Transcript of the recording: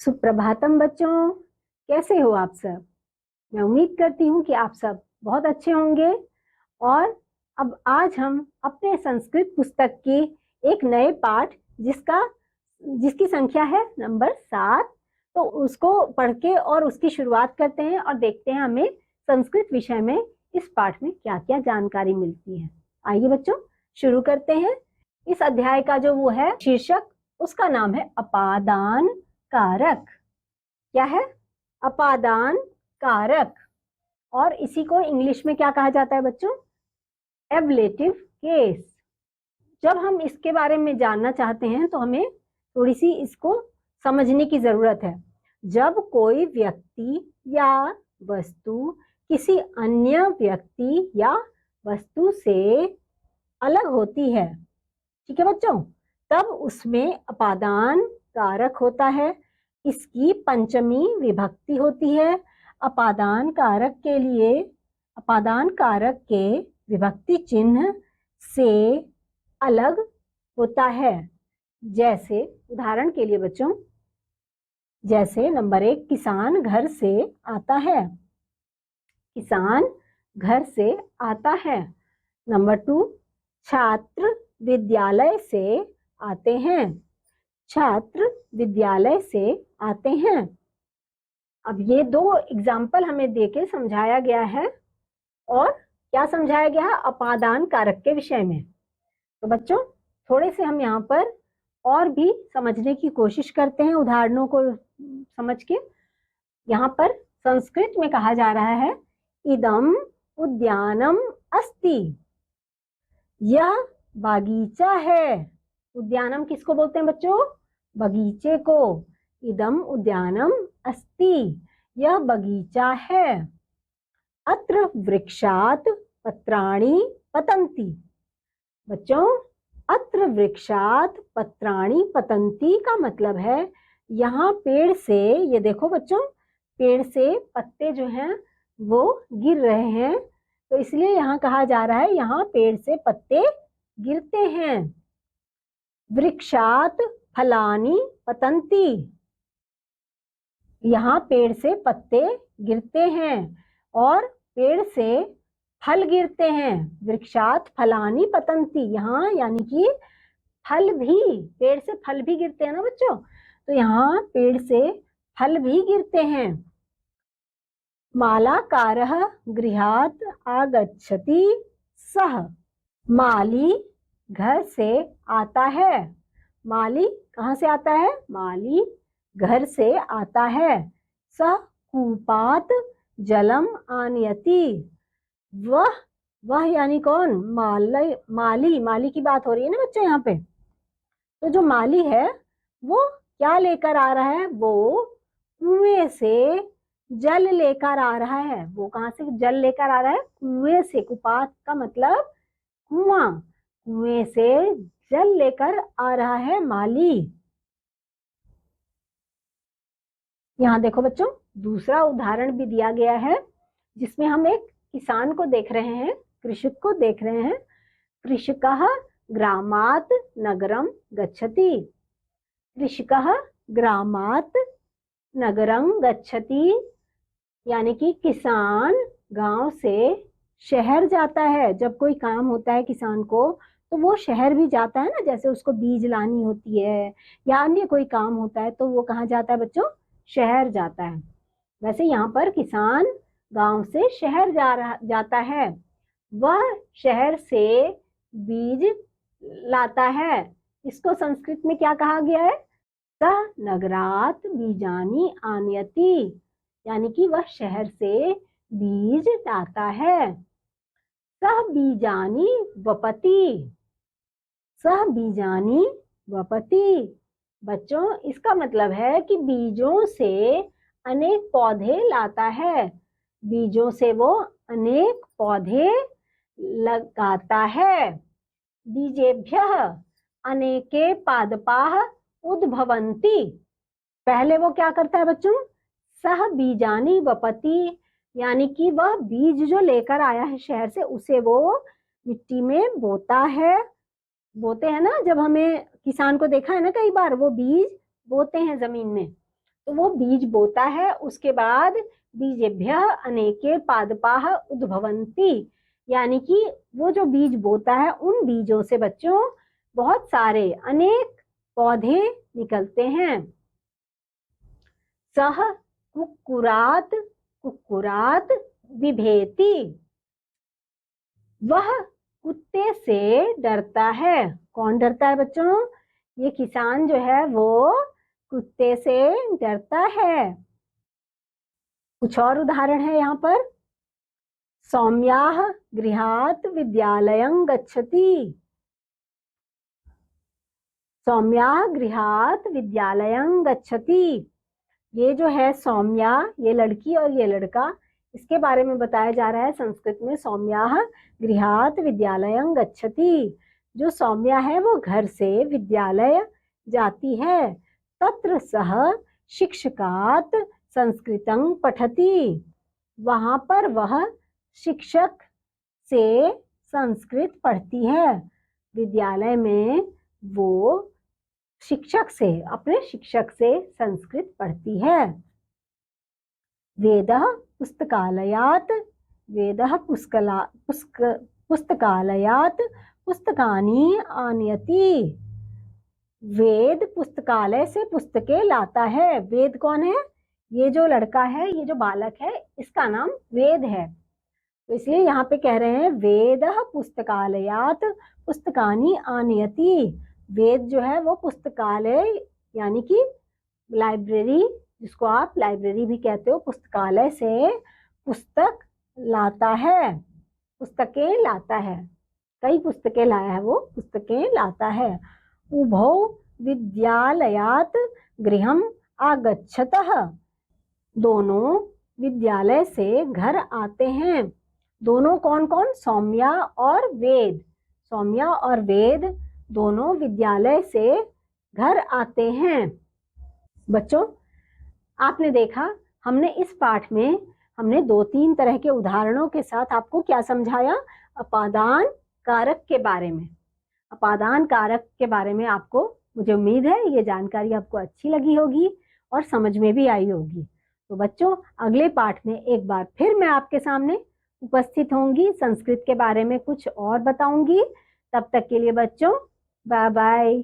सुप्रभातम बच्चों, कैसे हो आप सब। मैं उम्मीद करती हूँ कि आप सब बहुत अच्छे होंगे। और अब आज हम अपने संस्कृत पुस्तक के एक नए पाठ जिसकी संख्या है नंबर 7, तो उसको पढ़ के और उसकी शुरुआत करते हैं और देखते हैं हमें संस्कृत विषय में इस पाठ में क्या क्या जानकारी मिलती है। आइए बच्चों शुरू करते हैं। इस अध्याय का जो वो है शीर्षक, उसका नाम है अपादान कारक। क्या है? अपादान कारक। और इसी को इंग्लिश में क्या कहा जाता है बच्चों? एबलेटिव केस। जब हम इसके बारे में जानना चाहते हैं तो हमें थोड़ी सी इसको समझने की जरूरत है। जब कोई व्यक्ति या वस्तु किसी अन्य व्यक्ति या वस्तु से अलग होती है, ठीक है बच्चों, तब उसमें अपादान कारक होता है। इसकी पंचमी विभक्ति होती है। अपादान कारक के विभक्ति चिन्ह से अलग होता है। जैसे उदाहरण के लिए बच्चों, जैसे नंबर 1 किसान घर से आता है। किसान घर से आता है। नंबर 2 छात्र विद्यालय से आते हैं। छात्र विद्यालय से आते हैं। अब ये 2 एग्जाम्पल हमें देके समझाया गया है। और क्या समझाया गया है? अपादान कारक के विषय में। तो बच्चों थोड़े से हम यहाँ पर और भी समझने की कोशिश करते हैं उदाहरणों को समझ के। यहाँ पर संस्कृत में कहा जा रहा है इदम उद्यानम अस्ति। यह बागीचा है। उद्यानम किसको बोलते हैं बच्चों? बगीचे को। इदम उद्यानम अस्ति, यह बगीचा है। अत्र वृक्षात् पत्राणि पतन्ति। बच्चों अत्र वृक्षात् पत्राणि पतन्ति का मतलब है यहाँ पेड़ से, ये देखो बच्चों, पेड़ से पत्ते जो हैं वो गिर रहे हैं, तो इसलिए यहाँ कहा जा रहा है यहाँ पेड़ से पत्ते गिरते हैं। वृक्षात् फलानि पतन्ति, यहाँ पेड़ से पत्ते गिरते हैं और पेड़ से फल गिरते हैं। वृक्षात् फलानि पतन्ति, यहाँ यानी कि फल भी, पेड़ से फल भी गिरते हैं ना बच्चों, तो यहाँ पेड़ से फल भी गिरते हैं। मालाकारः गृहात् आगच्छति सः। माली घर से आता है। माली कहाँ से आता है? माली घर से आता है। सः कूपात् जलम आनयति। वह यानी कौन? माली की बात हो रही है ना बच्चों यहाँ पे। तो जो माली है वो क्या लेकर आ रहा है? वो कुएं से जल लेकर आ रहा है। वो कहाँ से जल लेकर आ रहा है? कुएं से। कुपात का मतलब कुआं। कुएं से जल लेकर आ रहा है माली। यहाँ देखो बच्चों दूसरा उदाहरण भी दिया गया है जिसमें हम एक किसान को देख रहे हैं, कृषक को देख रहे हैं। कृषकः ग्रामात् नगरं गच्छति। कृषकः ग्रामात् नगरं गच्छति, यानी कि किसान गांव से शहर जाता है। जब कोई काम होता है किसान को तो वो शहर भी जाता है ना, जैसे उसको बीज लानी होती है या अन्य कोई काम होता है तो वो कहाँ जाता है बच्चों? शहर जाता है। वैसे यहाँ पर किसान गांव से शहर जाता है। वह शहर से बीज लाता है। इसको संस्कृत में क्या कहा गया है? सः नगरात् बीजानि आनयति, यानी कि वह शहर से बीज लाता है। सः बीजानि वपति। सः बीजानि वपति। बच्चों इसका मतलब है कि बीजों से अनेक पौधे लाता है। बीजों से वो अनेक पौधे लगाता है। बीजेभ्यः अनेके पादपाः उद्भवन्ति। पहले वो क्या करता है बच्चों? सह बीजानि वपति, यानी कि वह बीज जो लेकर आया है शहर से उसे वो मिट्टी में बोता है। बोते हैं ना, जब हमें किसान को देखा है ना कई बार, वो बीज बोते हैं जमीन में। तो वो बीज बोता है, उसके बाद बीजेभ्यः अनेके पादपाः उद्भवन्ति, यानी कि वो जो बीज बोता है उन बीजों से बच्चों बहुत सारे अनेक पौधे निकलते हैं। सह कुक्कुरात कुक्कुरात बिभेति, वह कुत्ते से डरता है। कौन डरता है बच्चों? ये किसान जो है वो कुत्ते से डरता है। कुछ और उदाहरण है यहाँ पर। सौम्याः गृहात् विद्यालयं गच्छति, सौम्याः गृहात् विद्यालयं गच्छति। ये जो है सौम्या, ये लड़की और ये लड़का, इसके बारे में बताया जा रहा है संस्कृत में। सौम्याः गृहात् विद्यालयं गच्छति, जो सौम्या है वो घर से विद्यालय जाती है। तत्र सह शिक्षकात् संस्कृतं पठति, वहां पर वह शिक्षक से संस्कृत पढ़ती है। विद्यालय में वो शिक्षक से, अपने शिक्षक से संस्कृत पढ़ती है। वेदः पुस्तकालयात्, वेदः पुस्तकालयात् पुस्तकानि आनयति, वेद पुस्तकालय से पुस्तकें लाता है। वेद कौन है? ये जो लड़का है, ये जो बालक है, इसका नाम वेद है। तो इसलिए यहाँ पे कह रहे हैं वेदः पुस्तकालयात् पुस्तकानि आनयति। वेद जो है वो पुस्तकालय यानी कि लाइब्रेरी, जिसको आप लाइब्रेरी भी कहते हो, पुस्तकालय से पुस्तक लाता है, पुस्तकें लाता है। कई पुस्तकें लाया है वो, पुस्तकें लाता है। उभौ विद्यालयात् गृहम् आगच्छतः, दोनों विद्यालय से घर आते हैं। दोनों कौन कौन? सौम्या और वेद। सौम्या और वेद दोनों विद्यालय से घर आते हैं। बच्चों, आपने देखा हमने इस पाठ में हमने 2-3 तरह के उदाहरणों के साथ आपको क्या समझाया? अपादान कारक के बारे में। अपादान कारक के बारे में आपको, मुझे उम्मीद है ये जानकारी आपको अच्छी लगी होगी और समझ में भी आई होगी। तो बच्चों, अगले पाठ में एक बार फिर मैं आपके सामने उपस्थित होंगी, संस्कृत के बारे में कुछ और बताऊंगी। तब तक के लिए बच्चों, बाय बाय।